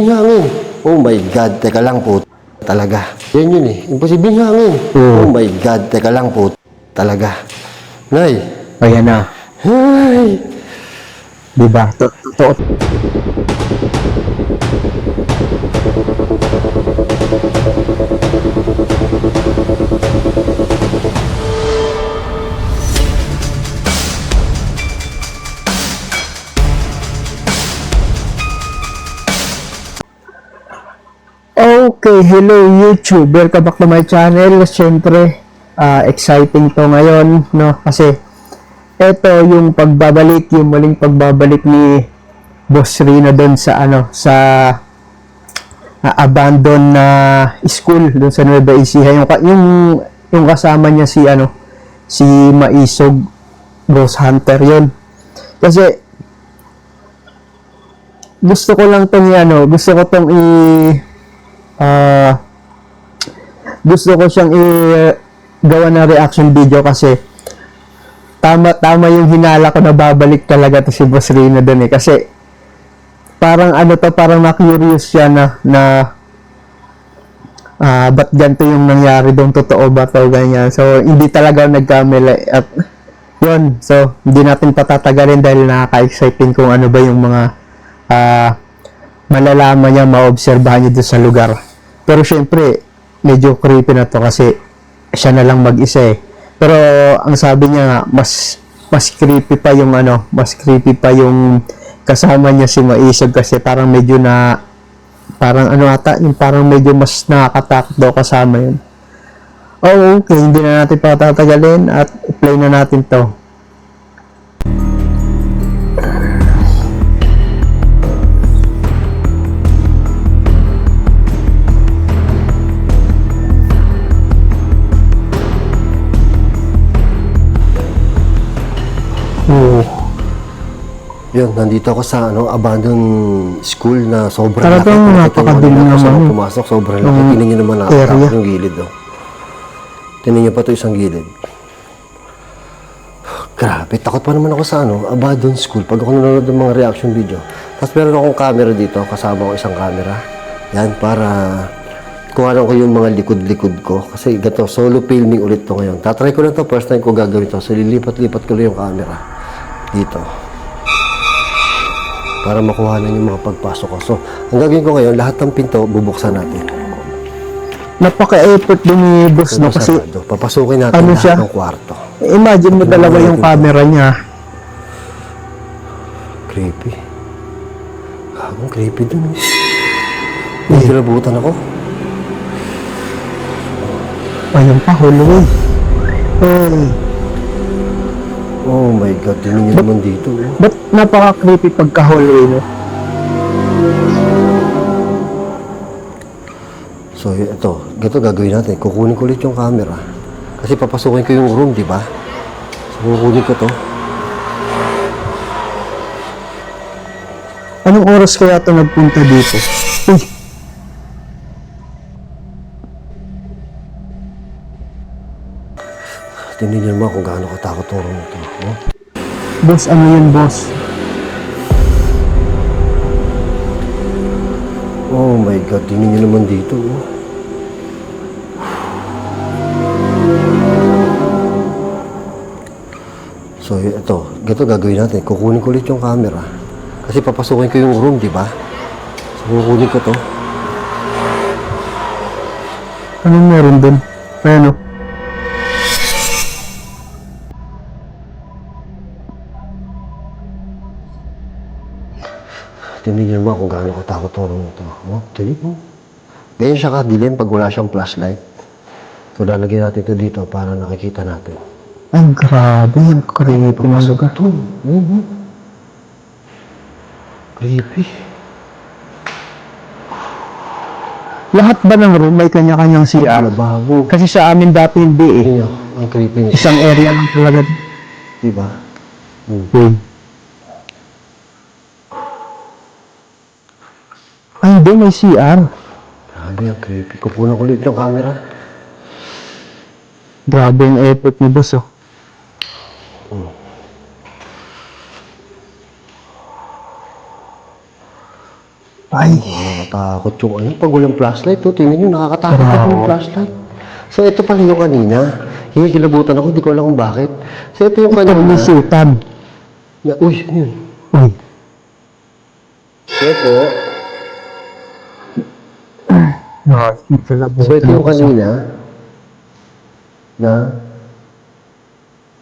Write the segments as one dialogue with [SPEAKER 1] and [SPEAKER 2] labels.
[SPEAKER 1] hangin. Oh my God, teka lang po. Talaga. Yan yun eh. Imposibleng hangin. Oh my God, teka lang po. Talaga. Nay.
[SPEAKER 2] Ayan na.
[SPEAKER 1] Ay.
[SPEAKER 2] Diba? Totoo. Okay, hello YouTube. Welcome back to my channel. Siyempre, exciting to ngayon, no? Kasi ito yung pagbabalik, yung muling pagbabalik ni Boss Rino doon sa sa abandoned na school doon sa Nueva Ecija. Yung kasama niya si Maisog Ghost Hunter yon. Kasi gusto ko lang tong gusto ko tong gusto ko siyang gawa ng reaction video kasi tama yung hinala ko na babalik talaga to si Boss Rino doon eh. Kasi parang parang na-curious siya na ba't ganito yung nangyari doon, totoo ba to, ganyan. So hindi talaga nagkamali at yun, so hindi natin patatagalin dahil nakaka-exciting kung ano ba yung mga malalaman niya, maobserbahan niya doon sa lugar. Pero syempre, medyo creepy na to kasi siya na lang mag-isa eh. Pero ang sabi niya, mas creepy pa yung mas creepy pa yung kasama niya si Maisog kasi parang medyo parang yung parang medyo mas nakakatakot daw kasama yun. Oh, okay, hindi na natin patatagalin at play na natin to.
[SPEAKER 1] Yun, nandito ako sa abandoned school na sobrang
[SPEAKER 2] Talagang napakadilim naman.
[SPEAKER 1] Pumasok, sobrang laki. Tingnan nyo naman yung gilid. Oh. Tingnan nyo pa ito isang gilid. Grabe, takot pa naman ako sa abandoned school pag ako nanonood ng mga reaction video. Tapos meron akong camera dito, kasama ko isang camera. Yan, para kuhanan ko yung mga likod-likod ko. Kasi gato, solo filming ulit to ngayon. Tatry ko lang to, first time ko gagawin to. So lilipat-lipat ko lang yung camera dito para makuhanan yung mga pagpasok ko. So, ang gagawin ko ngayon, lahat ng pinto bubuksan natin.
[SPEAKER 2] Napaka-effort din ni Boss, no? Kasi
[SPEAKER 1] papasukin natin lahat ng kwarto.
[SPEAKER 2] Imagine mo talaga yung camera niya.
[SPEAKER 1] Creepy. Ang creepy dun. May kinabutan ako.
[SPEAKER 2] Ayun pa, hallway.
[SPEAKER 1] Oh my God, tingnan nyo naman dito.
[SPEAKER 2] Ba't napaka-creepy pagka-hallway, no?
[SPEAKER 1] So, ito gagawin natin. Kukunin ko ulit yung camera. Kasi papasukin ko yung room, di ba? So, kukunin ko to.
[SPEAKER 2] Anong oras kaya ito nagpunta dito? Uy!
[SPEAKER 1] Tingnan nyo naman kung gaano katakot ang room ito. No?
[SPEAKER 2] Boss, ano yun, boss?
[SPEAKER 1] Oh my God, tingnan nyo naman dito. So, ito gagawin natin. Kukunin ko ulit yung camera. Kasi papasukin ko yung room, di ba? So, kukunin ko to.
[SPEAKER 2] Anong meron dun? Ayan, o.
[SPEAKER 1] Tingnan nyo naman kung gaano katakot ang room ito. Oh, tingnan mo. Ganyan siya kadilim pag wala siyang flashlight. So, lalagyan natin ito dito para nakikita natin.
[SPEAKER 2] Ay, grabe. Ang creepy ng lugar.
[SPEAKER 1] Creepy.
[SPEAKER 2] Lahat ba ng room may kanya-kanyang CR?
[SPEAKER 1] Bago.
[SPEAKER 2] Kasi sa amin dati hindi eh.
[SPEAKER 1] Ang creepy niya.
[SPEAKER 2] Isang area lang talaga.
[SPEAKER 1] Diba?
[SPEAKER 2] Ay, hindi. May CR.
[SPEAKER 1] Grabe, ang creepy. Kukunan ko ulit yung camera.
[SPEAKER 2] Grabe yung effort ni boss, oh. Ay.
[SPEAKER 1] Nakakatakot yung ano, pag walang flashlight, oh. Tingnan nyo, nakakatakot
[SPEAKER 2] Wow.
[SPEAKER 1] yung flashlight. So, ito pala yung kanina. Hinikilabutan ako, hindi ko alam kung bakit. So, ito yung kanina.
[SPEAKER 2] Pag-isipan.
[SPEAKER 1] Uy, ano yun?
[SPEAKER 2] Uy.
[SPEAKER 1] Ito.
[SPEAKER 2] Nakikita
[SPEAKER 1] So, ito yung kanina. Na.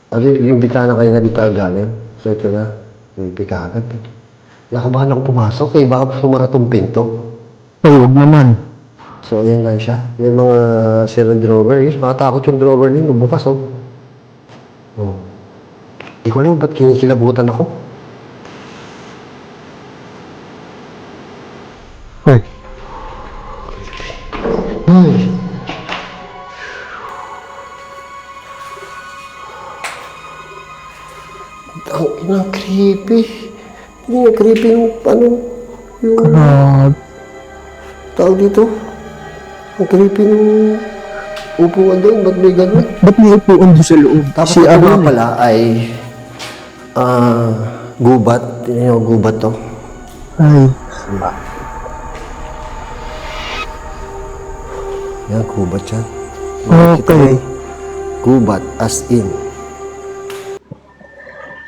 [SPEAKER 1] Ano yung bitana kanina dito galing. So, ito na. May bikagat. Nakabahan ako pumasok eh. Baka sumara tong pinto.
[SPEAKER 2] Ay, huwag naman.
[SPEAKER 1] So, ayan lang siya. Yung mga sira drawer. Yes, makatakot yung drawer nito. Bukas, oh. Oh. Hindi ko alam ba't kinikilabutan ako.
[SPEAKER 2] Uy.
[SPEAKER 1] Ay. Ang inang creepy. Hindi creepy yung ano. Yung
[SPEAKER 2] Grabe.
[SPEAKER 1] tawag dito. Ang creepy ng upuan doon. Ba't may ganun?
[SPEAKER 2] Ba't may upuan doon sa loob?
[SPEAKER 1] Tapos
[SPEAKER 2] Si
[SPEAKER 1] ito
[SPEAKER 2] ano
[SPEAKER 1] nga
[SPEAKER 2] yun?
[SPEAKER 1] pala ay gubat. Tingnan nyo, gubat to.
[SPEAKER 2] Ay.
[SPEAKER 1] Yan, gubat yan.
[SPEAKER 2] Okay.
[SPEAKER 1] Gubat, as in.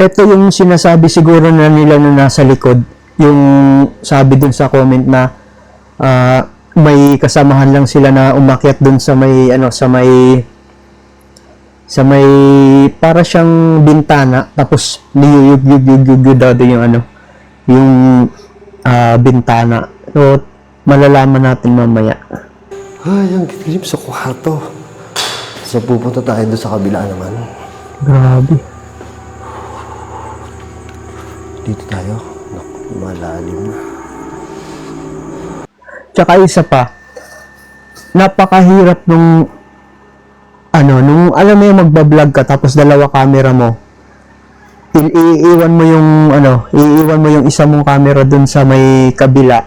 [SPEAKER 2] Ito yung sinasabi siguro na nila na nasa likod. Yung sabi dun sa comment na may kasamahan lang sila na umakyat dun sa may ano sa may para siyang bintana tapos niyuyug yung ano yung bintana. So malalaman natin mamaya.
[SPEAKER 1] Ay, ang dilim sa kwarto. So, pupunta tayo doon sa kabila naman.
[SPEAKER 2] Grabe.
[SPEAKER 1] Dito tayo. Naku, malalim na.
[SPEAKER 2] Tsaka isa pa, napakahirap nung nung alam mo yung magbablog ka tapos dalawa camera mo, iiwan mo yung isa mong camera dun sa may kabila.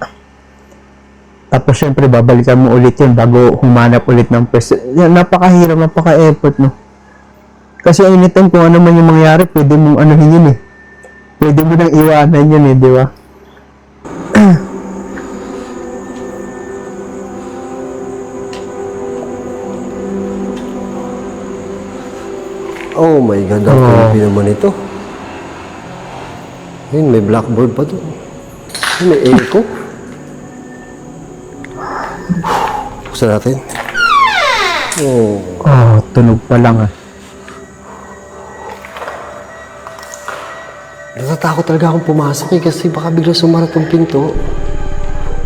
[SPEAKER 2] Tapos syempre babalikan mo ulit yun bago humanap ulit ng pwesto. Yan, napakahirap, napaka-effort, no? Kasi anytime kung ano man yung mangyari, pwede mong anuhin yun eh. Pwede mo nang iwanan yun eh, di ba?
[SPEAKER 1] Oh my God, ang creepy naman ito. Ayun, may blackboard pa doon. Ayun, may echo. Buksan natin. Oh.
[SPEAKER 2] Oh, tunog pa lang ah.
[SPEAKER 1] Natatakot talaga akong pumasok eh kasi baka bigla sumara tong pinto.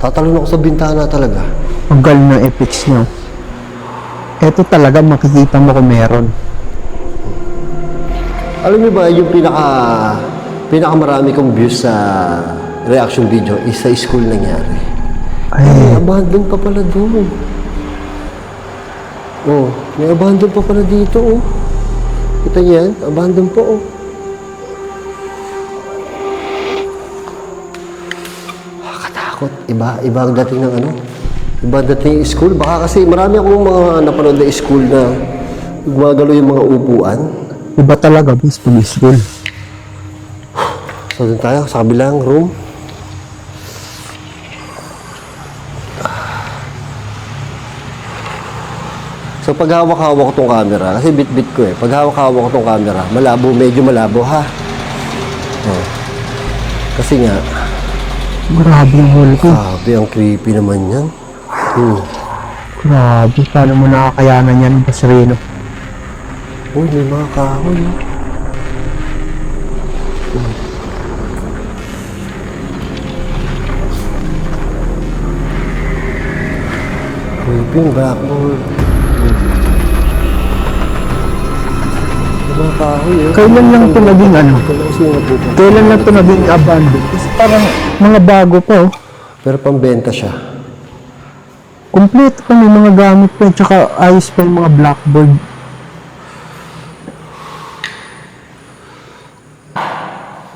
[SPEAKER 1] Tatalon ako sa bintana talaga.
[SPEAKER 2] Ang galing ng effects niya. Ito talaga makikita mo kung meron.
[SPEAKER 1] Alam niyo ba yung pinakamarami kong views sa reaction video is sa school nangyari. Ay, abandon pa pala doon. Oh, may abandon pa pala dito, oh. Kita niyo yan? Abandon po, oh. Katakot. Iba ang dating ng ano. Iba ang dating yung school. Baka kasi marami akong mga napanood na school na gumagalo yung mga upuan.
[SPEAKER 2] Iba talaga, bis, school.
[SPEAKER 1] So, dun tayo sa kabilang room. So, pag hawak-hawak ko tong camera, kasi bit-bit ko eh. Pag hawak-hawak ko tong camera, malabo, medyo malabo ha. Oh. Kasi nga,
[SPEAKER 2] Grabe yung hole ko.
[SPEAKER 1] grabe, ang creepy naman yan.
[SPEAKER 2] Grabe, paano mo nakakayanan yan, Basrino?
[SPEAKER 1] Uy, may mga kahoy. Creepy yung blackboard. May mga kahoy eh.
[SPEAKER 2] Kailan lang ito naging ano?
[SPEAKER 1] Kailan kasi yung napupunta.
[SPEAKER 2] Kailan lang ito naging abandoned? Kasi parang mga bago pa oh.
[SPEAKER 1] Pero pambenta siya.
[SPEAKER 2] Kompleto pa, may mga gamit pa, tsaka ayos pa yung mga blackboard.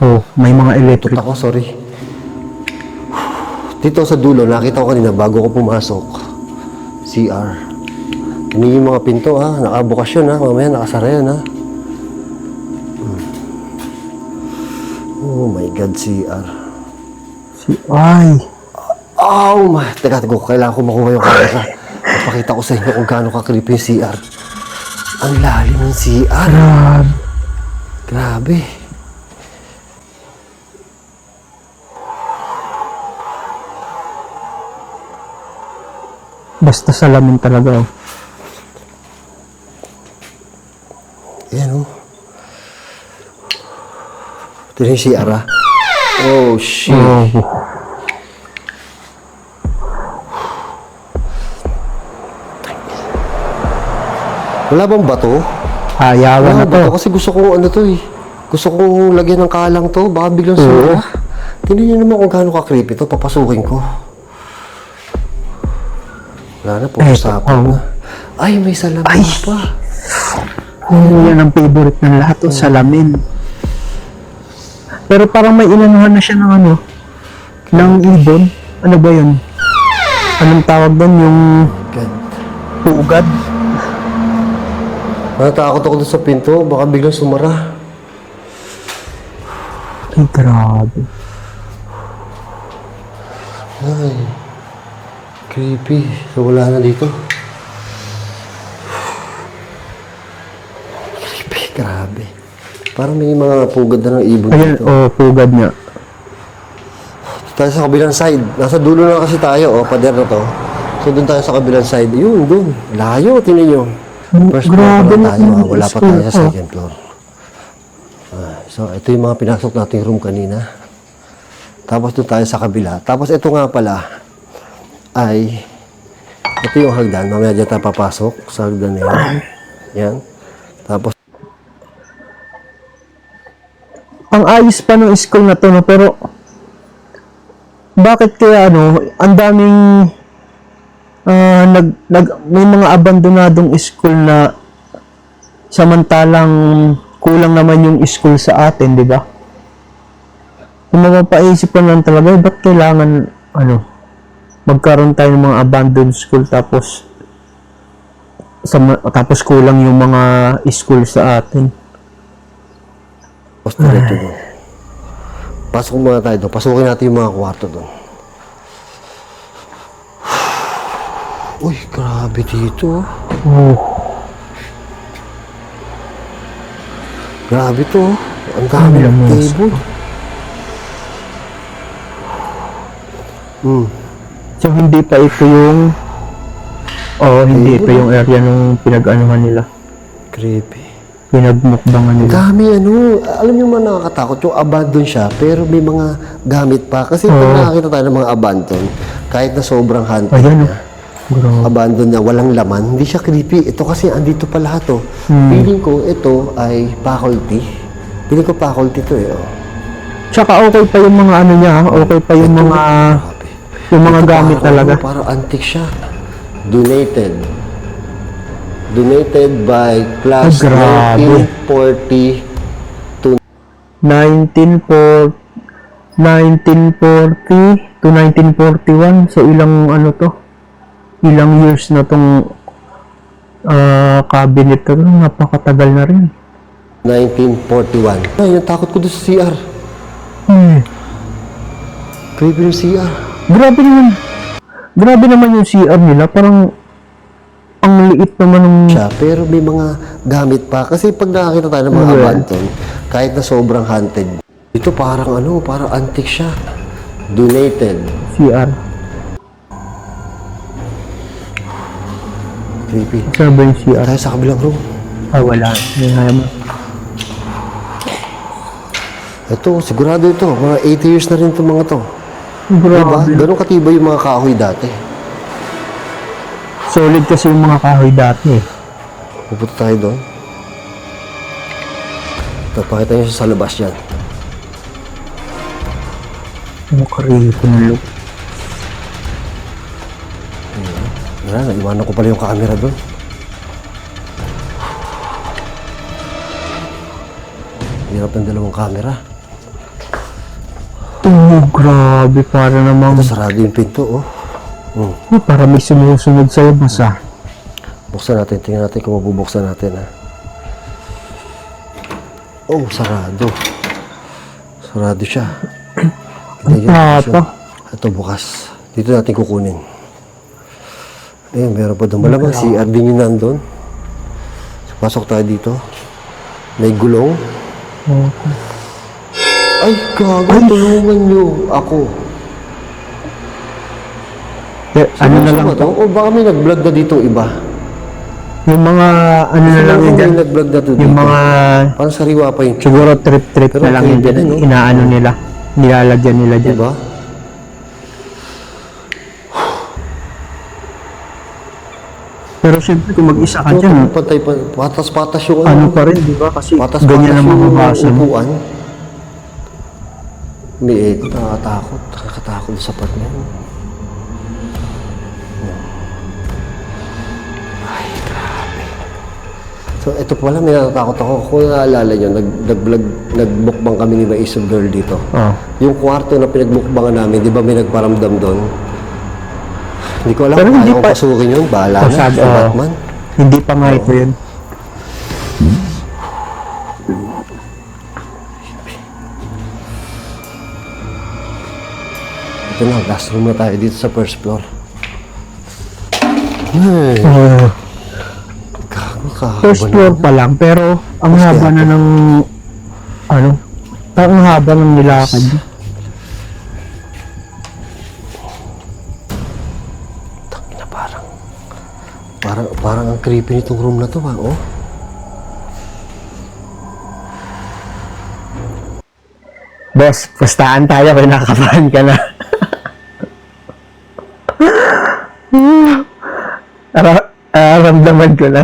[SPEAKER 2] Oh, may mga electric.
[SPEAKER 1] Ako, sorry. Dito sa dulo, nakita ko kanina bago ko pumasok. CR. Hindi yung mga pinto ha. Nakabukas yun ha. Mamaya nakasara yan ha. Oh my God, CR.
[SPEAKER 2] Ay,
[SPEAKER 1] Oh my, teka, kailangan ko makuha yung camera. Papakita ko sa inyo kung gaano ka-creepy yung CR. Ang lalim ng CR. Grabe.
[SPEAKER 2] Basta salamin talaga. Oh.
[SPEAKER 1] Ayan, oh. Ito yung CR, ah. Oh, shit.
[SPEAKER 2] Oh.
[SPEAKER 1] Wala bang bato?
[SPEAKER 2] Hayawan na to.
[SPEAKER 1] Bato kasi gusto kong ano to eh. Gusto kong lagyan ng kalang to. Baka biglang sumura. Tingnan niyo naman kung gaano ka-creepy to. Papasukin ko. Wala na, puro sapon na. Ay, may salamin pa.
[SPEAKER 2] Yan ang favorite ng lahat, oh, salamin. Pero parang may inanuhan na siya ng ano, ng ibon. Ano ba yun? Anong tawag doon? Yung
[SPEAKER 1] God.
[SPEAKER 2] pugad?
[SPEAKER 1] Natakot ako doon sa pinto. Baka biglang sumara.
[SPEAKER 2] Ay, grabe.
[SPEAKER 1] Ay. Creepy. So, wala na dito. Creepy. Grabe. Parang may mga pugad na ng ibon
[SPEAKER 2] Ayan,
[SPEAKER 1] dito.
[SPEAKER 2] oh, pugad nga.
[SPEAKER 1] Tayo sa kabilang side. Nasa dulo na kasi tayo. Pader na to. So, doon tayo sa kabilang side. Yun, doon. Layo. Tinan nyo. First floor
[SPEAKER 2] Grabe
[SPEAKER 1] pa lang tayo.
[SPEAKER 2] naman
[SPEAKER 1] Wala
[SPEAKER 2] yung
[SPEAKER 1] pa tayo sa
[SPEAKER 2] school.
[SPEAKER 1] second floor. So, ito yung mga pinasok nating room kanina. Tapos doon tayo sa kabila. Tapos ito nga pala ay ito yung hagdan. Mamaya dyan tayo papasok sa hagdan na yan. Yan. Tapos
[SPEAKER 2] Ang ayos pa ng school na to, no? Pero bakit kaya ano, ang daming may mga abandonadong school na samantalang kulang naman yung school sa atin, di ba? Kung mapapaisip ka lang talaga, ba't kailangan ano, magkaroon tayo ng mga abandoned school tapos tapos kulang yung mga school sa atin.
[SPEAKER 1] tapos diretso doon. Pasok muna tayo doon. Pasukin natin yung mga kwarto doon. Uy, grabe dito.
[SPEAKER 2] Oh,
[SPEAKER 1] Grabe to. Ang dami ng table.
[SPEAKER 2] so hindi pa ito yung hindi ito yung area nung pinag-anuhan nila.
[SPEAKER 1] Creepy.
[SPEAKER 2] Pinagmukbangan nila.
[SPEAKER 1] Dami ano, alam niyo man nakakatakot yung abandon siya pero may mga gamit pa kasi pag nakakita tayo ng mga abandon kahit na sobrang haunted
[SPEAKER 2] Ayan,
[SPEAKER 1] niya,
[SPEAKER 2] Grabe.
[SPEAKER 1] abandon na walang laman, hindi siya creepy. Ito kasi andito pa lahat oh. Feeling ko ito ay faculty. Feeling ko faculty to eh. Oh.
[SPEAKER 2] Tsaka okay pa yung mga ano niya, okay pa yung mga
[SPEAKER 1] Grabe.
[SPEAKER 2] yung mga
[SPEAKER 1] Ito
[SPEAKER 2] gamit
[SPEAKER 1] parang,
[SPEAKER 2] talaga.
[SPEAKER 1] ano, parang antique siya. Donated. Donated by class
[SPEAKER 2] Ay, grabe.
[SPEAKER 1] 1940
[SPEAKER 2] 1940 to 1941. So ilang ano to? Ilang years na tong cabinet to, napakatagal na rin.
[SPEAKER 1] 1941. Ay, yung takot ko doon sa CR. Creepy yung CR.
[SPEAKER 2] Grabe naman. Grabe naman yung CR nila, parang ang liit naman ng
[SPEAKER 1] Siya, pero may mga gamit pa. Kasi pag nakakita tayo ng mga abandon, kahit na sobrang haunted, ito parang ano, parang antique siya. Donated.
[SPEAKER 2] CR.
[SPEAKER 1] Creepy.
[SPEAKER 2] Saan ba yung CR?
[SPEAKER 1] Tayo sa kabilang room.
[SPEAKER 2] Wala. May mo.
[SPEAKER 1] Ito, sigurado ito. Mga 80 years na rin itong mga to. Diba?
[SPEAKER 2] Grabe.
[SPEAKER 1] Ganun katibay yung mga kahoy dati.
[SPEAKER 2] Solid kasi yung mga kahoy dati.
[SPEAKER 1] Pupunta tayo doon. Ito, pakita nyo siya sa labas yan.
[SPEAKER 2] Ano karito ng look.
[SPEAKER 1] Wala, naiwanan ko pala yung camera doon. Hirap ng dalawang camera.
[SPEAKER 2] Grabe, para namang
[SPEAKER 1] Ito, sarado yung pinto, oh.
[SPEAKER 2] para may sumusunod sa'yo, basta.
[SPEAKER 1] Buksan natin, tingnan natin kung mabubuksan natin, ha. Oh, sarado. Sarado siya. Ito,
[SPEAKER 2] Papa.
[SPEAKER 1] ito bukas. Dito natin kukunin. Ayun, meron pa doon. Malamang CR din yung nandun. So, pasok tayo dito. May gulong.
[SPEAKER 2] Okay.
[SPEAKER 1] Ay, gago, tulungan nyo ako.
[SPEAKER 2] Ano na lang
[SPEAKER 1] to? O baka may nag-vlog na dito iba.
[SPEAKER 2] yung mga ano na lang yun
[SPEAKER 1] May
[SPEAKER 2] dyan.
[SPEAKER 1] nag-vlog na to dito.
[SPEAKER 2] Yung mga
[SPEAKER 1] Parang sariwa pa yung
[SPEAKER 2] siguro trip-trip
[SPEAKER 1] Pero
[SPEAKER 2] na lang yun
[SPEAKER 1] pwede
[SPEAKER 2] dyan.
[SPEAKER 1] din, no?
[SPEAKER 2] Inaano nila. Nilalagyan nila dyan.
[SPEAKER 1] diba?
[SPEAKER 2] Pero siyempre kung mag-isa ka dyan,
[SPEAKER 1] Pantay pa, patas-patas yung
[SPEAKER 2] ano pa rin, di ba? Kasi
[SPEAKER 1] patas-patas
[SPEAKER 2] ganyan ang
[SPEAKER 1] yung
[SPEAKER 2] mababasa mo.
[SPEAKER 1] upuan. May nakakatakot sa part na yun. Ay, grabe. So, ito pala, may natatakot ako. Kung naalala nyo, nag-mukbang kami ni Maisog Girl dito.
[SPEAKER 2] Oh.
[SPEAKER 1] Yung kwarto na pinagmukbangan namin, di ba may nagparamdam doon? Hindi ko alam
[SPEAKER 2] Pero
[SPEAKER 1] kung
[SPEAKER 2] hindi
[SPEAKER 1] ayaw
[SPEAKER 2] pa-
[SPEAKER 1] pasukin yun. Bahala
[SPEAKER 2] Oh,
[SPEAKER 1] na,
[SPEAKER 2] sabi-
[SPEAKER 1] sa
[SPEAKER 2] oh.
[SPEAKER 1] Batman.
[SPEAKER 2] Hindi pa nga ito yun.
[SPEAKER 1] Ito na, last room na tayo dito sa first floor. Ay, gago ka.
[SPEAKER 2] First floor pa lang, pero ang haba na ng ano, ang haba ng nilakad.
[SPEAKER 1] Na parang ang creepy nitong room na to, ba? Oh.
[SPEAKER 2] Boss, pustahan tayo, kinakabahan ka na.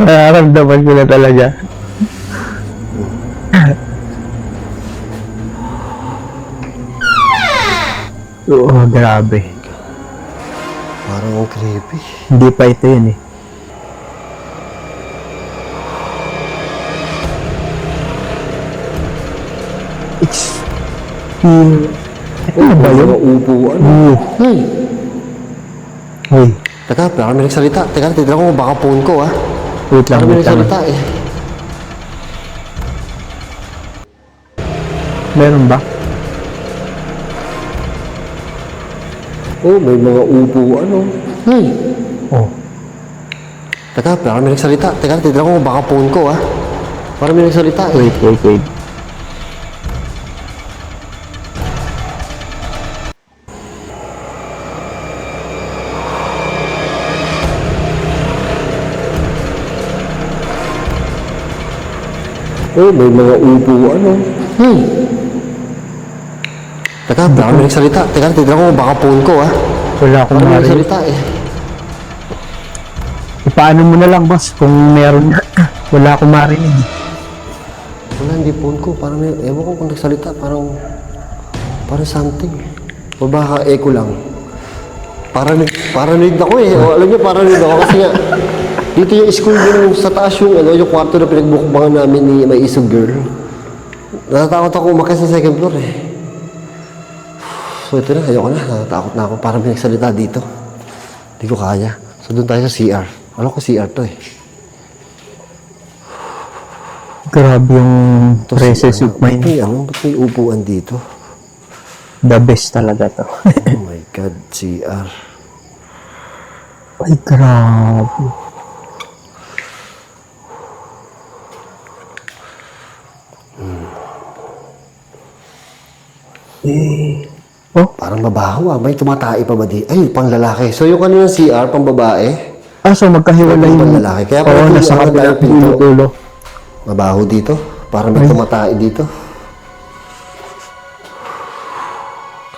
[SPEAKER 2] Nararamdaman ko na talaga. Oo, grabe.
[SPEAKER 1] Parang ang creepy.
[SPEAKER 2] Hindi pa ito yun eh. It's feel... Ito na ba yun?
[SPEAKER 1] Mga upuan. Hey!
[SPEAKER 2] Uy,
[SPEAKER 1] Teka, parang may nagsalita. Teka, titignan ko baka phone ko, ah.
[SPEAKER 2] wait lang,
[SPEAKER 1] Parang may
[SPEAKER 2] wait lang.
[SPEAKER 1] nagsalita, eh.
[SPEAKER 2] Meron ba?
[SPEAKER 1] Oh, may mga upuan, oh. Hey!
[SPEAKER 2] Oh.
[SPEAKER 1] Teka, parang may nagsalita. Teka, titignan ko baka phone ko, ah. Parang may nagsalita, eh.
[SPEAKER 2] Wait.
[SPEAKER 1] Oh, may mga upuan, oh. Hey! Teka, parang may nagsalita. Teka, titignan ko baka phone ko, ah.
[SPEAKER 2] Wala akong
[SPEAKER 1] Parang may
[SPEAKER 2] marinig.
[SPEAKER 1] nagsalita, eh.
[SPEAKER 2] Ipaano mo na lang, boss, kung meron na. Wala akong marinig.
[SPEAKER 1] Wala, hindi phone ko. Parang may, ewan ko kung nagsalita. Parang something. O baka echo lang. Paranoid ako eh. O, alam niyo, paranoid ako kasi nga, dito yung school yung sa taas yung, yung kwarto na pinagbukbangan namin ni May Isog Girl. Natatakot ako umakyat sa second floor eh. So ito na, ayoko na. Natatakot na ako. Parang may nagsalita dito. Hindi ko kaya. So doon tayo sa CR. Alam ko CR to eh.
[SPEAKER 2] Grabe yung
[SPEAKER 1] To
[SPEAKER 2] presence
[SPEAKER 1] CR.
[SPEAKER 2] of mind.
[SPEAKER 1] Ba't may upuan dito?
[SPEAKER 2] The best talaga to.
[SPEAKER 1] Oh my God, CR.
[SPEAKER 2] Ay, grabe. Oh,
[SPEAKER 1] Parang mabaho ah. May tumatay pa ba di? Ay, pang lalaki. So yung kanina CR, pang babae.
[SPEAKER 2] so magkahiwalay
[SPEAKER 1] Pang
[SPEAKER 2] yung...
[SPEAKER 1] lalaki. Kaya
[SPEAKER 2] Oo,
[SPEAKER 1] pala
[SPEAKER 2] nasa
[SPEAKER 1] ano tayo
[SPEAKER 2] kabilang
[SPEAKER 1] pinto.
[SPEAKER 2] dulo.
[SPEAKER 1] Mabaho dito. Parang may tumatay dito.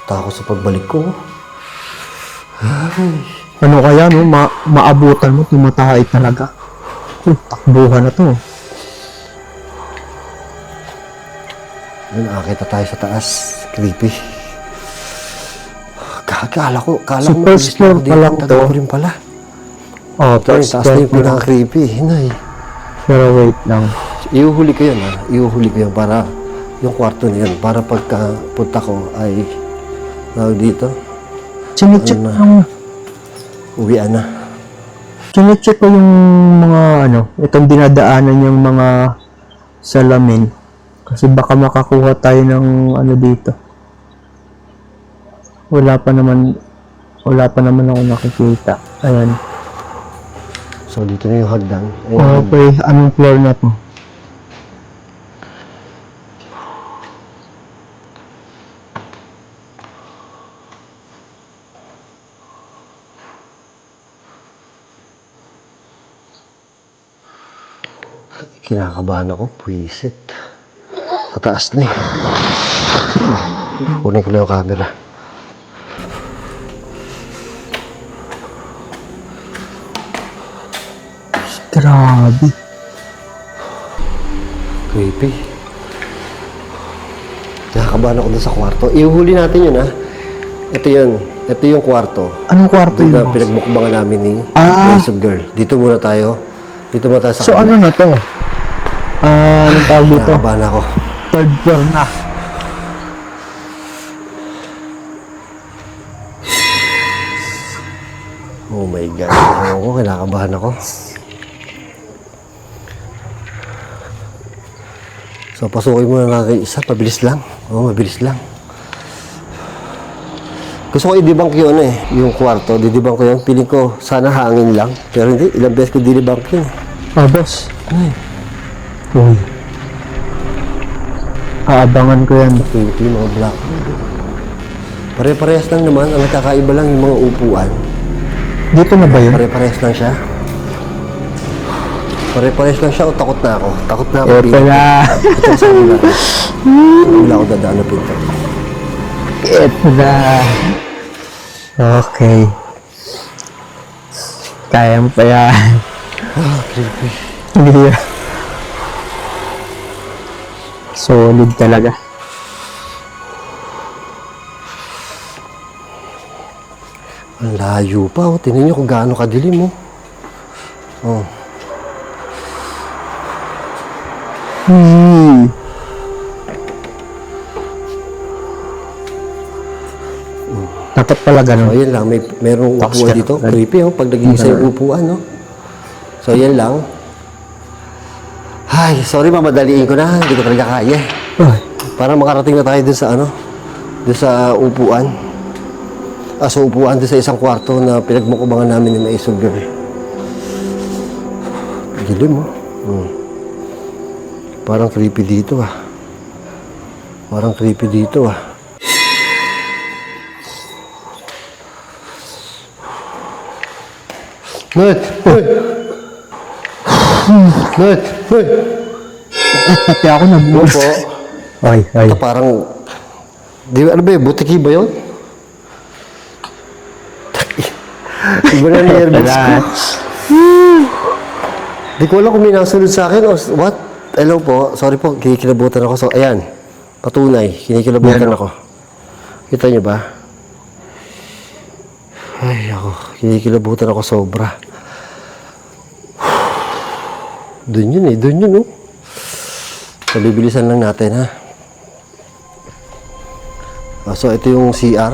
[SPEAKER 1] Takot sa pagbalik ko.
[SPEAKER 2] Ano kaya, no? Maabutan mo, tumatahay talaga. Takbuhan na to.
[SPEAKER 1] Yun, nakakita tayo sa taas. Creepy. Kala ko
[SPEAKER 2] Sa
[SPEAKER 1] may
[SPEAKER 2] first
[SPEAKER 1] pulis
[SPEAKER 2] floor
[SPEAKER 1] ako
[SPEAKER 2] pa lang
[SPEAKER 1] dito.
[SPEAKER 2] to.
[SPEAKER 1] Taga ko rin pala.
[SPEAKER 2] Oh,
[SPEAKER 1] Ito, yung taas na yung pinaka-creepy. Hinay.
[SPEAKER 2] Pero wait lang.
[SPEAKER 1] Iuhuli ko yan, ha? Iuhuli ko yan para yung kwarto na yan. Para pagka punta ko ay dito,
[SPEAKER 2] Chinecheck
[SPEAKER 1] Ano na?
[SPEAKER 2] yung...
[SPEAKER 1] uwian na.
[SPEAKER 2] Chinecheck ko yung mga itong dinadaanan yung mga salamin. Kasi baka makakuha tayo ng dito. Wala pa naman Wala pa naman ako nakikita. Ayan.
[SPEAKER 1] So, dito na yung hagdan. Ayan.
[SPEAKER 2] Okay, anong floor na to?
[SPEAKER 1] Kinakabahan ako, puwisit. Tataas na eh. Kunin ko lang yung camera.
[SPEAKER 2] Grabe.
[SPEAKER 1] Creepy. Nakakabahan ako dun sa kwarto. Ihuhuli natin yun, ha? Ito yun. Ito yung kwarto.
[SPEAKER 2] Anong kwarto
[SPEAKER 1] Doon
[SPEAKER 2] yun,
[SPEAKER 1] na
[SPEAKER 2] boss?
[SPEAKER 1] pinagmukbangan namin ni
[SPEAKER 2] Ah.
[SPEAKER 1] Voice of Girl. Dito muna tayo. Dito muna tayo sa
[SPEAKER 2] So, ano na to? Anong tawag dito?
[SPEAKER 1] Nakakabahan ako.
[SPEAKER 2] Third floor na.
[SPEAKER 1] Oh my God. Ako, kinakabahan ako. So, pasukin mo na natin isa. Mabilis lang. Oo, mabilis lang. Gusto ko i-debunk yun yung kwarto. Di-debunk ko yun. Piling ko, sana hangin lang. Pero hindi, ilang beses ko di-debunk yun.
[SPEAKER 2] Boss. Uy. Aabangan ko yan.
[SPEAKER 1] Creepy, mga black. Pare-parehas lang naman. Ang nakakaiba lang yung mga upuan.
[SPEAKER 2] Dito na ba yun?
[SPEAKER 1] Pare-parehas lang siya. Pare-parehas lang siya o takot na ako? Takot na ako.
[SPEAKER 2] Ito na.
[SPEAKER 1] Ito sa kabila. Wala ako dadaan na pinto.
[SPEAKER 2] Ito na. Okay. Kaya mo pa yan.
[SPEAKER 1] Creepy.
[SPEAKER 2] Hindi. Solid talaga.
[SPEAKER 1] Ang layo pa. Oh. Tingnan niyo kung gaano kadilim. Oh.
[SPEAKER 2] Dapat pala
[SPEAKER 1] So,
[SPEAKER 2] ganun.
[SPEAKER 1] yan lang. Merong
[SPEAKER 2] Tapos
[SPEAKER 1] upuan
[SPEAKER 2] yan.
[SPEAKER 1] dito. Creepy, oh. Pag nag-iisa yung upuan, no? So, yan lang. Ay, sorry, mamadaliin ko na. Hindi ko talaga kaya.
[SPEAKER 2] Ay,
[SPEAKER 1] Para makarating na tayo dun sa dun sa upuan. Sa upuan dun sa isang kwarto na pinagmukubangan namin ni Maisog Girl. Dilim, oh. Parang creepy dito, ah. Parang creepy dito, ah. Nut! Nut! Nut! Nut!
[SPEAKER 2] pati ako nabuhos.
[SPEAKER 1] Opo.
[SPEAKER 2] Ay.
[SPEAKER 1] Ito parang, ano ba yun? Butiki ba yun? Iba na nervous ko. Di ko alam kung may nasunod sa akin o what? Hello po, sorry po, kinikilabutan ako. So, ayan, patunay, kinikilabutan ako. Kita niyo ba? Ay, ako, kinikilabutan ako sobra. Doon yun, oh. So, bibilisan lang natin, ha? So, ito yung CR.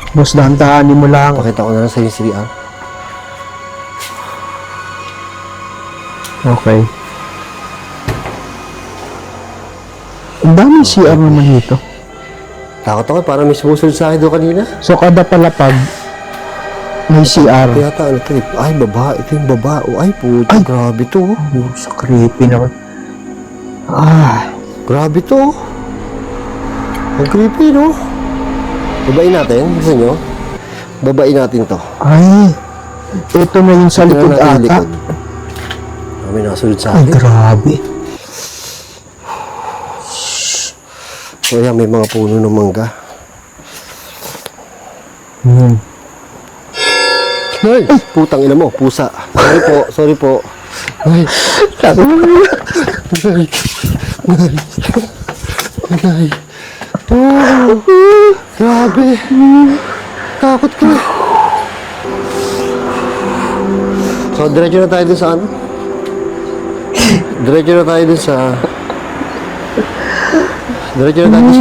[SPEAKER 2] Boss, dahan-dahanin mo lang.
[SPEAKER 1] Pakita ko na lang sa yung CR.
[SPEAKER 2] Okay. Ang daming CR naman dito.
[SPEAKER 1] Takot ako, parang may sumusunod sa akin doon kanina.
[SPEAKER 2] So, kada palapag, may CR.
[SPEAKER 1] Kaya ano to, ay, baba, ito yung baba. Oh, ay, puto, grabe to. Oh.
[SPEAKER 2] Oh, so creepy naman. Ah,
[SPEAKER 1] Grabe to. Ang creepy, no? Babain natin, gusto nyo? Babain natin to.
[SPEAKER 2] ay. Ito na yung sa likod
[SPEAKER 1] Tingnan natin yung
[SPEAKER 2] ata.
[SPEAKER 1] likod. May nasunod sa
[SPEAKER 2] Ay,
[SPEAKER 1] akin.
[SPEAKER 2] grabe.
[SPEAKER 1] So, ayan, may mga puno ng mangga. Ay, putang ina mo, pusa. Sorry po. Ay, ay. Oh, grabe. Takot ko. So, diretso na tayo dun sa ano? Diretso na tayo dun sa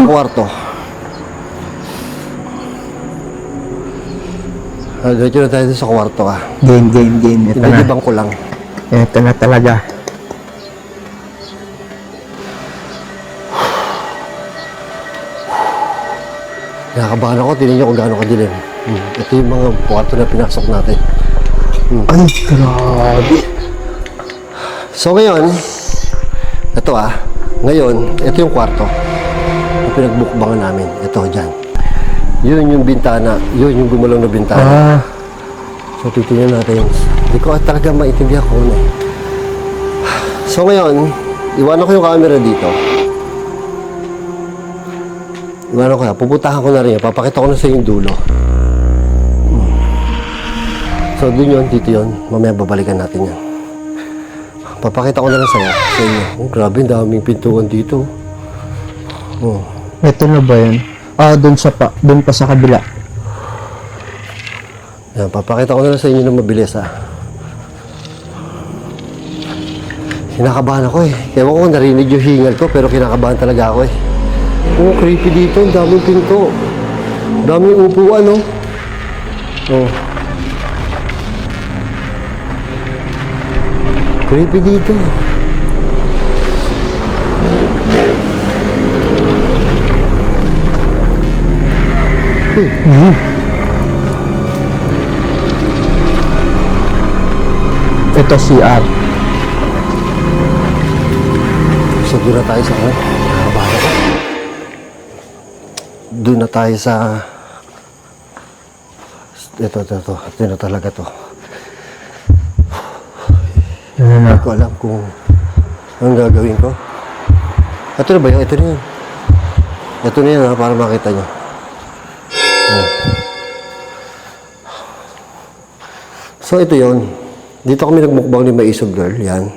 [SPEAKER 1] kwarto. Diretso na tayo dun sa kwarto, ah.
[SPEAKER 2] Game. Ito na.
[SPEAKER 1] Tinagibang ko lang.
[SPEAKER 2] Ito na talaga.
[SPEAKER 1] Nakakabahan ako, tingnan nyo kung gaano kadilim. Ito yung mga kwarto na pinasok natin.
[SPEAKER 2] Ay, grabe.
[SPEAKER 1] So ngayon, ito ngayon, ito yung kwarto. Yung pinagbukbangan namin. Ito, dyan. Yun yung bintana. Yun yung gumulong na bintana.
[SPEAKER 2] Ah,
[SPEAKER 1] So, titingnan natin. Hindi ko talaga maintindihan kung ano. So, ngayon, iwanan ko yung camera dito. Iwanan ko na. Pupuntahan ko na rin. Papakita ko na sa yung dulo. So, dun yun. Dito yun. Mamaya babalikan natin yan. Papakita ko na lang sa'yo. Sa inyo. Oh, grabe, ang daming pintuan dito. Oh.
[SPEAKER 2] ito na ba yun? Ah, dun pa sa kabila.
[SPEAKER 1] Yan, papakita ko na lang sa inyo ng mabilis Kinakabahan ako Ewan ko kung narinig yung hingal ko, pero kinakabahan talaga ako Oh, creepy dito. Ang daming pinto. Ang daming upuan, Oh. Creepy dito.
[SPEAKER 2] Ito CR.
[SPEAKER 1] So, doon na tayo sa Nakakabahan ako. Doon na tayo sa ito na talaga to.
[SPEAKER 2] Ano na?
[SPEAKER 1] Hindi ko alam kung anong gagawin ko. Ito na ba yun? Ito na yun. Ito na yun para makita nyo. So ito yun. Dito kami nagmukbang ni Maisog Girl. Yan.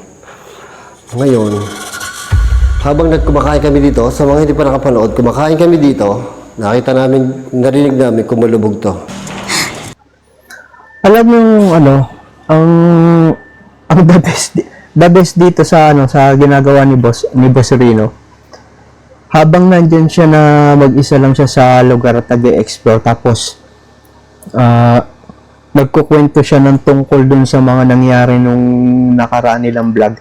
[SPEAKER 1] Ngayon, habang nagkumakain kami dito, sa mga hindi pa nakapanood, kumakain kami dito, nakita namin, narinig namin kumalubog to.
[SPEAKER 2] Alam mo yung ang the best dito sa sa ginagawa ni Boss Rino. Habang nandyan siya na mag-isa lang siya sa lugar at nag-explore, tapos nagkukwento siya ng tungkol dun sa mga nangyari nung nakaraan nilang vlog.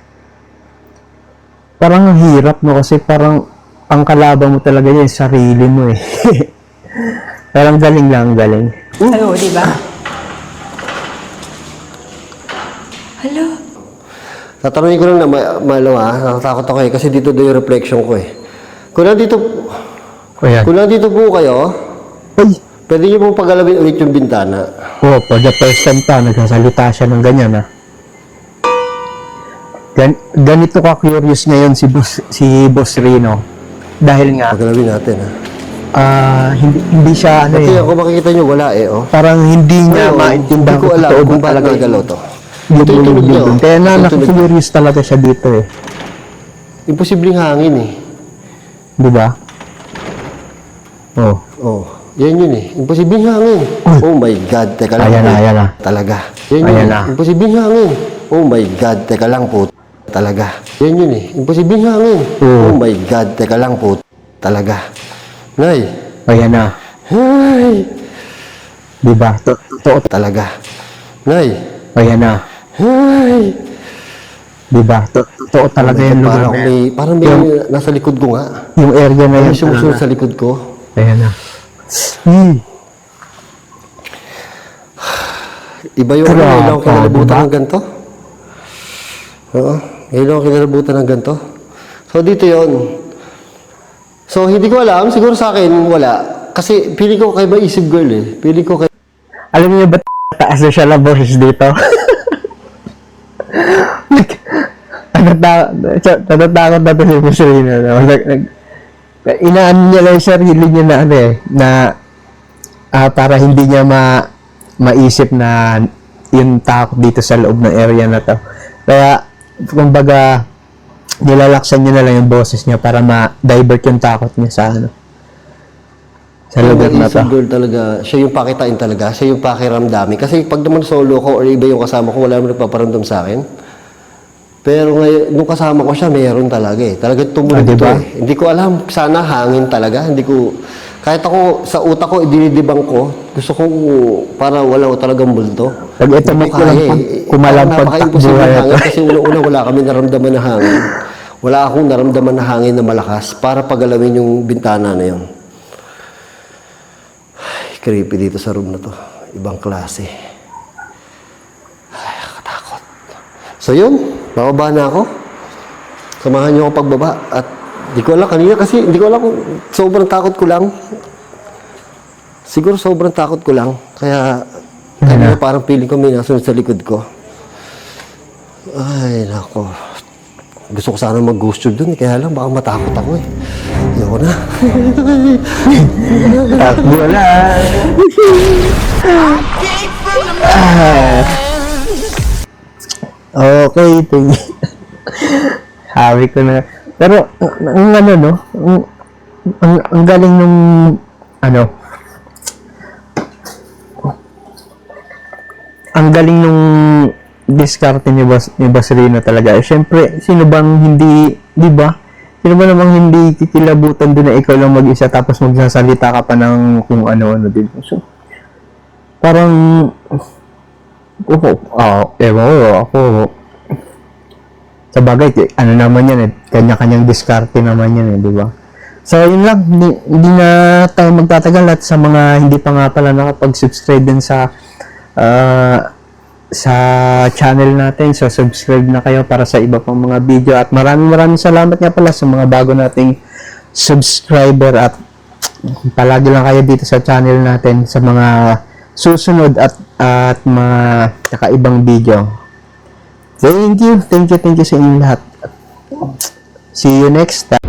[SPEAKER 2] Parang ang hirap, no? Kasi parang ang kalaban mo talaga yung sarili mo Parang galing lang, galing.
[SPEAKER 3] Hello, di ba? Hello?
[SPEAKER 1] Tatanungin ko lang na natatakot ako kasi dito daw yung reflection ko Kung
[SPEAKER 2] Ayan.
[SPEAKER 1] nandito po kayo,
[SPEAKER 2] Ay!
[SPEAKER 1] pwede niyo pong pagalawin ulit yung bintana.
[SPEAKER 2] Oh, for the first time pa, nagsasalita siya ng ganyan, ganito ka-curious ngayon si Boss Rino. Dahil nga,
[SPEAKER 1] Pagalawin natin
[SPEAKER 2] hindi siya,
[SPEAKER 1] Kasi kung makikita niyo, wala
[SPEAKER 2] parang hindi niya
[SPEAKER 1] Ngayon,
[SPEAKER 2] maintindihan
[SPEAKER 1] hindi ko alam
[SPEAKER 2] totoo
[SPEAKER 1] kung
[SPEAKER 2] ba
[SPEAKER 1] bakit
[SPEAKER 2] talaga
[SPEAKER 1] nagalaw to.
[SPEAKER 2] yung
[SPEAKER 1] Ito yung tunog niya,
[SPEAKER 2] doon. Kaya
[SPEAKER 1] Ito yung tunog.
[SPEAKER 2] naka-curious talaga siya dito
[SPEAKER 1] Imposibleng hangin
[SPEAKER 2] Di ba? Oh.
[SPEAKER 1] Oh, yan yun Imposibleng hangin. Oh my God, teka lang.
[SPEAKER 2] Ayan na.
[SPEAKER 1] Talaga. Yan
[SPEAKER 2] Ayan
[SPEAKER 1] yun
[SPEAKER 2] na.
[SPEAKER 1] Imposibleng hangin. Oh my God, teka lang po. Talaga. Yan yun Imposibleng hangin.
[SPEAKER 2] Oh.
[SPEAKER 1] Oh my God, teka lang po. Talaga. Nay.
[SPEAKER 2] Ayan na.
[SPEAKER 1] Ay.
[SPEAKER 2] Di ba? Totoo.
[SPEAKER 1] Talaga. Nay.
[SPEAKER 2] Ayan na.
[SPEAKER 1] Ay.
[SPEAKER 2] Di ba? Totoo talaga yung lugar
[SPEAKER 1] Parang
[SPEAKER 2] na yan.
[SPEAKER 1] parang may nasa likod ko nga.
[SPEAKER 2] Yung area na yan
[SPEAKER 1] May sumusunod
[SPEAKER 2] talaga.
[SPEAKER 1] sa likod ko.
[SPEAKER 2] Ayan na.
[SPEAKER 1] Iba yung
[SPEAKER 2] Grabe,
[SPEAKER 1] ngayon ako kinalabutan
[SPEAKER 2] diba?
[SPEAKER 1] ng ganito. Oo. Ngayon ako kinalabutan ng ganito. So, dito yon. So, hindi ko alam. Siguro sa akin, wala. Kasi, pili ko kay Maisog Girl Pili ko kay...
[SPEAKER 2] Alam niyo ba taas na siya lang boses dito? Natatakot na ito si Boss Rino. Inaan niya lang yung sarili niya na para hindi niya maisip na yung takot dito sa loob ng area na to. Kaya, kumbaga, nilalaksan niya na lang yung boses niya para ma-divert yung takot niya sa sa lugar na to.
[SPEAKER 1] Maisog Girl talaga, siya yung pakitain talaga. Siya yung pakiramdami. Kasi pag naman solo ko or iba yung kasama ko, wala naman nagpaparamdam sa akin. Pero ngayon, nung kasama ko siya, mayroon talaga Talagang tumunog
[SPEAKER 2] diba?
[SPEAKER 1] Hindi ko alam, sana hangin talaga. Hindi ko, kahit ako, sa utak ko, dinidibang ko. Gusto ko, para wala ko talagang multo.
[SPEAKER 2] Pag ito may kumalampag
[SPEAKER 1] Napaka-imposible
[SPEAKER 2] takbuhan
[SPEAKER 1] hangin
[SPEAKER 2] ito.
[SPEAKER 1] kasi una wala kami naramdaman na hangin. Wala akong naramdaman na hangin na malakas para pagalawin yung bintana na yun. Creepy dito sa room na to. Ibang klase. Ay, katakot. So yun, bababa na ako. Samahan niyo ako pagbaba. At di ko alam kanina kasi, hindi ko alam kung sobrang takot ko lang. Siguro sobrang takot ko lang. Kaya, kanina parang feeling ko may nasunod sa likod ko. Ay, nako. Gusto ko sana mag-ghost tube dun. Kaya lang, baka matakot ako eh. Ayoko na.
[SPEAKER 2] Takbo na. Okay, thank you. Sabi ko na. Pero, ang ano, no? Ang galing nung, ano, ang galing nung diskarte ni Boss Rino talaga. Eh, syempre, sino bang hindi, di ba? Sino ba namang hindi kikilabutan doon na ikaw lang mag-isa tapos magsasalita ka pa ng kung ano-ano din. So, parang, ako, sa bagay, ano naman yan eh, kanya-kanyang diskarte naman yan eh, di ba? So, yun lang, hindi na tayo magtatagal at sa mga hindi pa nga pala nakapag-subscribe din sa channel natin. So, subscribe na kayo para sa iba pang mga video. At maraming salamat nga pala sa mga bago nating subscriber. At palagi lang kayo dito sa channel natin sa mga susunod at mga kakaibang video. Thank you sa inyong lahat. See you next time.